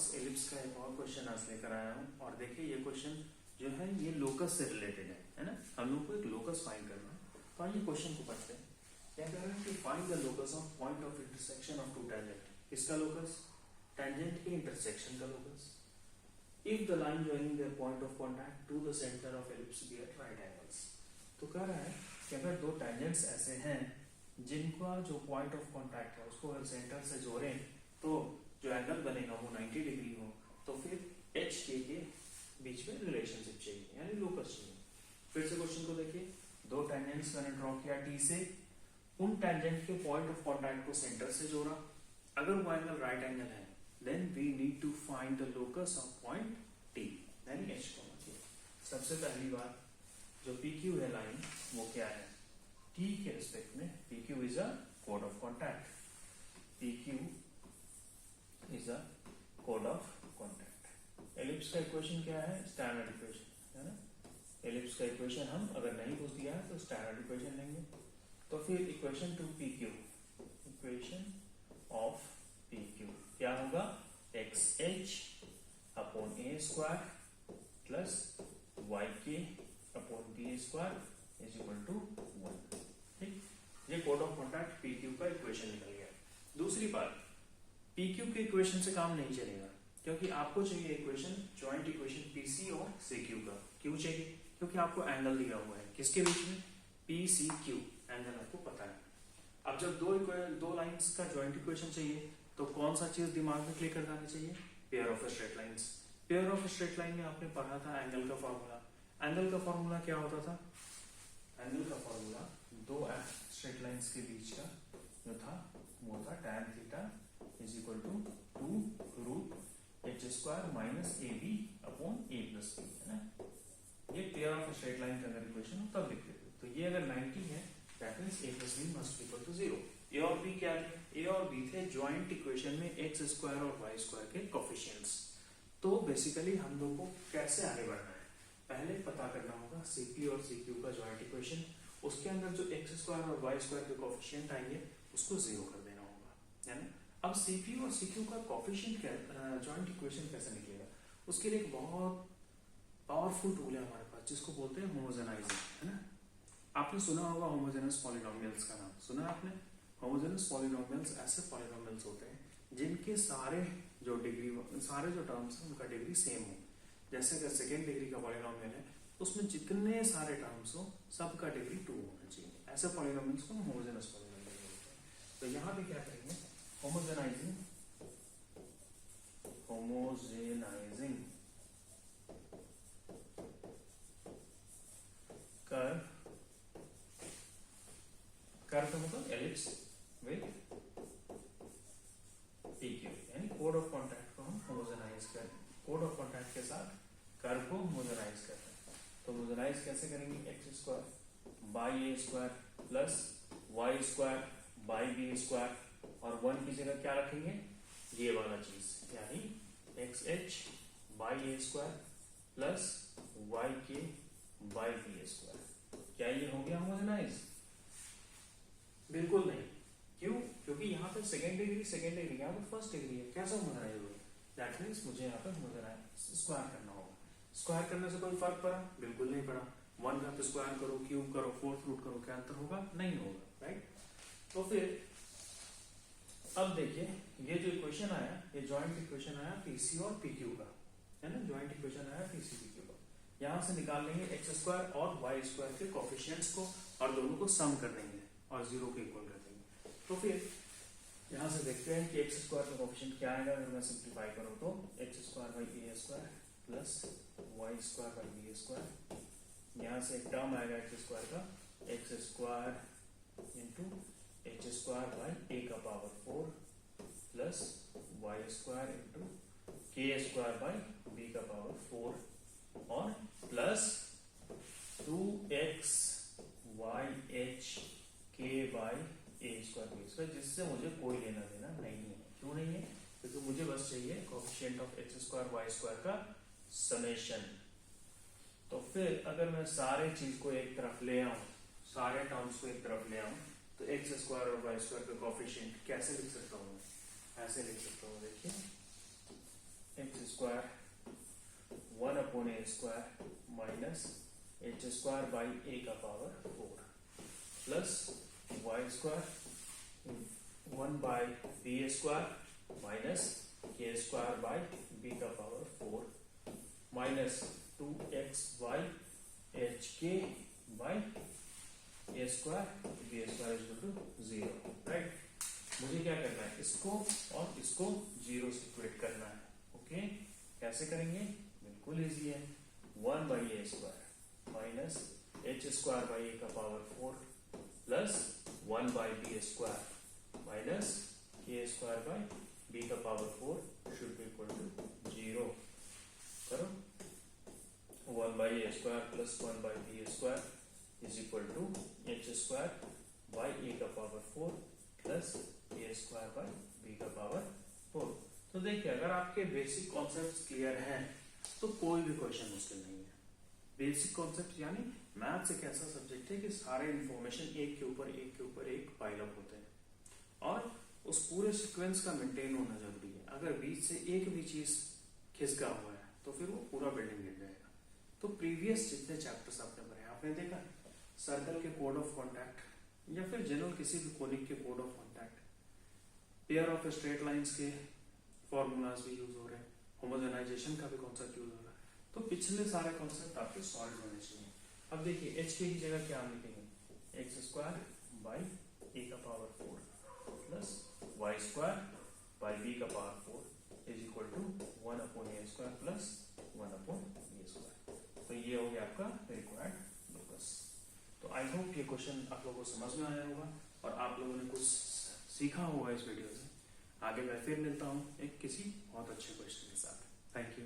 पास ellipse का एक और क्वेश्चन आज लेकर आया हूँ और देखिए ये क्वेश्चन जो है ये लोकस से रिलेटेड है ना। हम लोग को एक लोकस फाइंड करना है। तो आइए क्वेश्चन को पढ़ते हैं। क्या कह रहा है कि find the locus of point of intersection of two tangent. किसका लोकस? टैंजेंट के इंटरसेक्शन का locus. If the line joining their point of contact to the centre of ellipse be at right angles. तो कह रहा है कि अगर दो टैंजेंट्स ऐसे हैं जिनका जो पॉइंट ऑफ कॉन्टैक्ट है उसको अगर सेंटर से जोड़ें तो जो एंगल बनेगा वो 90 डिग्री हो, तो फिर एच के बीच में रिलेशनशिप चाहिए यानी लोकस चाहिए। फिर से क्वेश्चन को देखिए। दो टैंजेंट्स मैंने ड्रॉ किया टी से, उन टैंजेंट के पॉइंट ऑफ कॉन्टैक्ट को सेंटर से जोड़ा। अगर वो एंगल राइट एंगल है then we need to find the locus of point T यानी एच को। सबसे पहली बात जो PQ है लाइन वो क्या है? T के रिस्पेक्ट में PQ is a code of contact. PQ is a code of contact. Ellipse का इक्वेशन क्या है? स्टैंडर्ड इक्वेशन है ना। एलिप्स का इक्वेशन हम अगर नहीं पूछ दिया है तो स्टैंडर्ड इक्वेशन लेंगे। तो फिर equation to PQ, equation of PQ क्या होगा? XH upon A square plus YK upon B square is equal to 1। ठीक, ये कोड ऑफ कॉन्टैक्ट PQ का इक्वेशन निकल गया। दूसरी बात, PQ के इक्वेशन से काम नहीं चलेगा क्योंकि आपको चाहिए इक्वेशन, जॉइंट इक्वेशन PC और CQ का। क्यों चाहिए? क्योंकि आपको एंगल दिया हुआ है किसके बीच में? PCQ एंगल आपको पता है। अब जब दो लाइंस का जॉइंट इक्वेशन चाहिए तो कौन सा चीज दिमाग में क्लिक कर जानी चाहिए? Pair of straight lines. Pair of straight line में आपने पढ़ा था एंगल का फॉर्मूला। एंगल का फॉर्मूला क्या होता था? एंगल का फॉर्मूला दो स्ट्रेट लाइंस के बीच का जो था वो था tan theta is equal to 2 root H square minus AB upon A plus B है ना। ये पेयर ऑफ स्ट्रेट लाइन का अगर इक्वेशन हो तब लिखते थे। तो ये अगर 90 है that means A plus B must equal to 0। A और B क्या थे? A और B थे जॉइंट इक्वेशन में x स्क्वायर और y स्क्वायर के कोफिशिएंट्स। तो बेसिकली हम लोग को कैसे आगे बढ़ना है? पहले पता करना होगा CP और CQ का जॉइंट इक्वेशन, उसके अंदर जो x स्क्वायर और y स्क्वायर के कोफिशिएंट आएंगे उसको 0 कर देना होगा है ना। अब CP और CQ का कोफिशिएंट जॉइंट इक्वेशन कैसे निकलेगा? उसके लिए एक बहुत पावरफुल टूल है हमारे पास जिसको बोलते हैं होमोजेनाइजिंग है ना। आपने सुना होगा होमोजेनस पॉलिनोमियल्स का नाम सुना है आपने? होमोजेनस पॉलिनोमियल्स ऐसे पॉलिनोमियल्स होते हैं जिनके सारे जो टर्म्स हैं उनका डिग्री सेम हो। जैसे अगर सेकेंड डिग्री का पॉलिनोमियल है उसमें जितने सारे टर्म्स हो सबका डिग्री 2 होना चाहिए। ऐसे पॉलिनोमियल्स को होमोजेनस पॉलिनोमियल बोलते हैं। तो यहाँ पे क्या करेंगे? होमोजेनाइजिंग कर्व मतलब एलिप्स विद PQ यानी कोड ऑफ कॉन्टैक्ट को हम होमोजेनाइज करें। कोड ऑफ कॉन्टैक्ट के साथ कर्व को होमोजेनाइज करते हैं। तो होमोजेनाइज कैसे करेंगे? x square by A square plus y square by B square और 1 की जगह क्या रखेंगे? ये वाला चीज यानी XH by A square plus YK by B square. क्या ये हो गया होमोजेनाइज? बिल्कुल नहीं। क्यों? क्योंकि यहाँ पे सेकेंड डिग्री यहाँ पे फर्स्ट डिग्री है। कैसा होमोजेनाइज होगा? दैट मींस मुझे यहाँ पे होमोजेनाइज स्क्वायर करना होगा। स्क्वायर करने से कोई फर्क पड़ा? बिल्कुल नहीं पड़ा। 1 का स्क्वायर करो, क्यूब करो, फोर्थ रूट करो, क्या अंतर होगा? नहीं होगा, राइट। तो फिर अब देखिए ये जो इक्वेशन आया ये जॉइंट इक्वेशन आया PC और PQ का है ना। जॉइंट इक्वेशन आया PC PQ का। यहाँ से निकाल लेंगे x स्क्वायर और y स्क्वायर के कोफिशिएंट्स को और दोनों को सम कर देंगे और 0 के इक्वल कर देंगे। तो फिर यहाँ से देखते हैं कि x स्क्वायर का कोफिशिएंट क्या आएगा। अगर मैं सिंप्लीफाई करूँ तो x square by A square plus y square by B square. यहाँ से एक टर्म आएगा x स्क्वायर का, x square into h square by A का power 4 plus y square into k square by B का power 4 और plus 2x y h k by A square B square, जिससे मुझे कोई लेना देना नहीं है। क्यों नहीं है? क्योंकि मुझे बस चाहिए coefficient of x square y square का समेशन। तो फिर अगर मैं सारे चीज को एक तरफ ले आऊं, सारे टर्म्स को एक तरफ ले आऊं तो x स्क्वायर और y स्क्वायर का कोएफिशिएंट कैसे लिख सकता हूं? ऐसे लिख सकता हूं, देखिए square 1/a² minus h² by a का power 4 plus y² 1/b² minus k² by b का power 4 minus 2x by hk by a² b² equal to 0, right. मुझे क्या करना है, इसको और इसको 0 से इक्वेट करना है। ओके, कैसे करेंगे, बिल्कुल इजी है। 1/a² minus h² by a का power 4 plus 1/b² minus k² by b का power 4 should be equal to 0। करो, 1/a² plus 1/b² is equal to h² by a का power 4 plus k² by b का power 4। तो देखिए, अगर आपके basic concepts clear हैं तो कोई भी क्वेश्चन मुश्किल नहीं है। बेसिक कॉन्सेप्ट यानी मैथ्स एक ऐसा सब्जेक्ट है कि सारे इंफॉर्मेशन एक के ऊपर एक पाइल अप होते हैं और उस पूरे सीक्वेंस का मेंटेन होना जरूरी है। अगर बीच से एक भी चीज खिसका हुआ है तो फिर वो पूरा बिल्डिंग गिर जाएगा। तो प्रीवियस जितने चैप्टर्स आपने पढ़े, आपने देखा सर्कल के कोड ऑफ कॉन्टैक्ट या फिर जनरल किसी भी कोनिक के code of contact, pair of straight lines के फॉर्मूलाज भी यूज हो रहे हैं, होमोजेनाइजेशन का भी कॉन्सेप्ट यूज हो रहा है। तो पिछले सारे कॉन्सेप्ट आपके सॉल्व होने चाहिए। अब देखिए, h की जगह क्या हम लिखेंगे, x² बाई a का power 4 plus y² by b का power 4 is equal to 1/a² plus 1/b²। तो ये हो गया आपका रिक्वायर्ड लोकस। तो आई होप ये क्वेश्चन आप लोगों को समझ में आया होगा और आप लोगों ने कुछ सीखा होगा इस वीडियो से। आगे मैं फिर मिलता हूँ एक किसी बहुत अच्छे क्वेश्चन के साथ। Thank you.